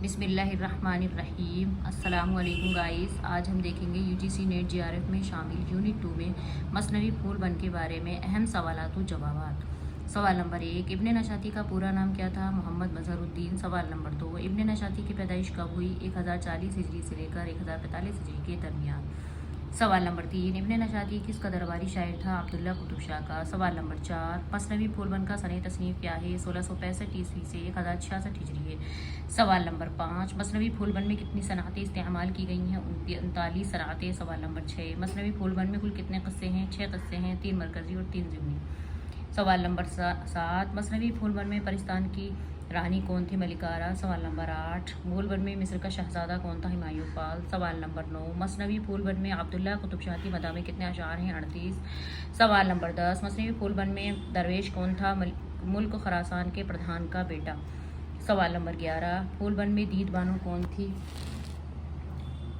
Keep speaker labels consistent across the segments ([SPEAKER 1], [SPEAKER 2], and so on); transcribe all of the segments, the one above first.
[SPEAKER 1] بسم اللہ الرحمن الرحیم۔ السلام علیکم گائز، آج ہم دیکھیں گے UGC نیٹ GRF میں شامل یونٹ 2 میں مثنوی پھول بند کے بارے میں اہم سوالات و جوابات۔ سوال نمبر 1، ابن نشاطی کا پورا نام کیا تھا؟ محمد مظہر الدین۔ سوال نمبر 2، ابن نشاطی کی پیدائش کب ہوئی؟ 1040 ہجری سے لے کر 1045 ہجری کے درمیان۔ سوال نمبر 3، ابن نشاطی کس کا درباری شاعر تھا؟ عبداللہ قطب شاہ کا۔ سوال نمبر 4، مثنوی پھول بند کا سنِ تصنیف کیا ہے؟ 1665 عیسوی سے 1066 ہجری ہے۔ سوال نمبر 5، مثنوی پھول بند میں کتنی صنعتیں استعمال کی گئی ہیں؟ 39 صنعتیں۔ سوال نمبر 6، مثنوی پھول بند میں کل کتنے قصے ہیں؟ 6 قصے ہیں، 3 مرکزی اور 3 ضمنی۔ سوال نمبر 7، مثنوی پھول بند میں پرستان کی رانی کون تھی؟ ملکہ۔ سوال نمبر 8، پھول بند میں مصر کا شہزادہ کون تھا؟ ہمایوں فال۔ سوال نمبر 9، مثنوی پھول بند میں عبداللہ قطب شاہ کی مداح میں کتنے اشعار ہیں؟ 38۔ سوال نمبر 10، مثنوی پھول بند میں درویش کون تھا؟ ملک خراسان کے پردھان کا بیٹا۔ سوال نمبر 11، پھول بند میں دید بانو کون تھی؟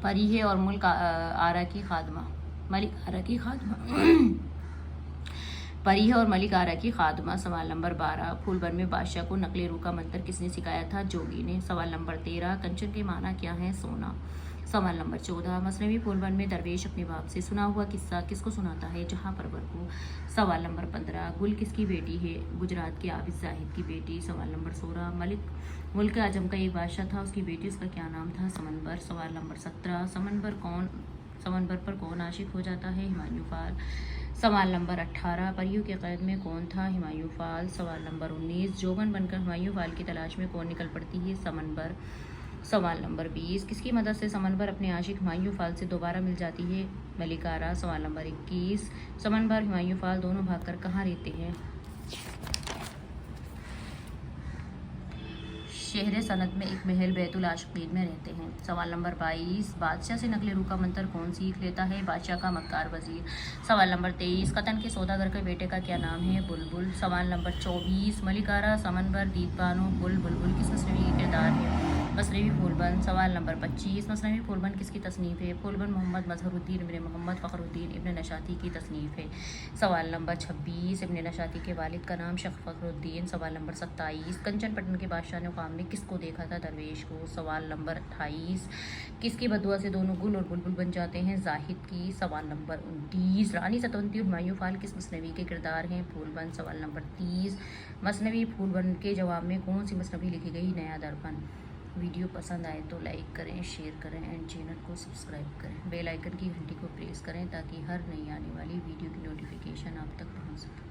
[SPEAKER 1] پریہ اور ملک آرا کی خادمہ۔ پریہ اور ملک آرا کی خادمہ۔ سوال نمبر 12، پھول بند میں بادشاہ کو نقل روح کا منتر کس نے سکھایا تھا؟ جوگی نے۔ سوال نمبر 13، کنچن کے معنی کیا ہیں؟ سونا۔ سوال نمبر 14، مثنوی پھول بند میں درویش اپنے باپ سے سنا ہوا قصہ کس کو سناتا ہے؟ جہاں پرور کو۔ سوال نمبر 15، گل کس کی بیٹی ہے؟ گجرات کے عابد زاہد کی بیٹی۔ سوال نمبر 16، ملک عجم کا ایک بادشاہ تھا، اس کی بیٹی، اس کا کیا نام تھا؟ سمنبر۔ سوال نمبر 17، سمنبر پر کون عاشق ہو جاتا ہے؟ ہمایوں فال۔ سوال نمبر 18، پریوں کے قید میں کون تھا؟ ہمایوں فال۔ سوال نمبر 19، جوگن بن کر ہمایوں فال کی تلاش میں کون نکل پڑتی ہے؟ سمنبر۔ سوال نمبر 20، کس کی مدد سے سمنبر اپنے عاشق ہمایوں فال سے دوبارہ مل جاتی ہے؟ ملکہ۔ سوال نمبر 21، سمنبر ہمایوں فال دونوں بھاگ کر کہاں رہتے ہیں؟ شہر سند میں ایک محل بیت العاشقین میں رہتے ہیں۔ سوال نمبر 22، بادشاہ سے نقل روح کا منتر کون سیکھ لیتا ہے؟ بادشاہ کا مکار وزیر۔ سوال نمبر 23، قطن کے سوداگر کے بیٹے کا کیا نام ہے؟ بلبل۔ سوال نمبر 24، ملکہ، سمنبر، دید بانو، بلبل کس مثنوی کے کردار ہے؟ مثنوی پھول بند۔ سوال نمبر 25، مثنوی پھول بند کس کی تصنیف ہے؟ پھول بند محمد مظہر الدین ابن محمد فخر الدین ابن نشاطی کی تصنیف ہے۔ سوال نمبر 26، ابن نشاطی کے والد کا نام شیخ فخر الدین۔ سوال نمبر 27، کنچن پٹن کے بادشاہ نے خواب میں کس کو دیکھا تھا؟ درویش کو۔ سوال نمبر 28، کس کی بددعا سے دونوں گل اور بلبل بن جاتے ہیں؟ زاہد کی۔ سوال نمبر 29، رانی ستونتی اور ہمایوں فال کس مثنوی کے کردار ہیں؟ پھول بند۔ سوال نمبر 30، مثنوی پھول بند کے جواب میں کون سی مثنوی لکھی گئی؟ نیا درپن۔ ویڈیو پسند آئے تو لائک کریں، شیئر کریں اینڈ چینل کو سبسکرائب کریں۔ بیل آئیکن کی گھنٹی کو پریس کریں تاکہ ہر نئی آنے والی ویڈیو کی نوٹیفیکیشن آپ تک پہنچ سکے۔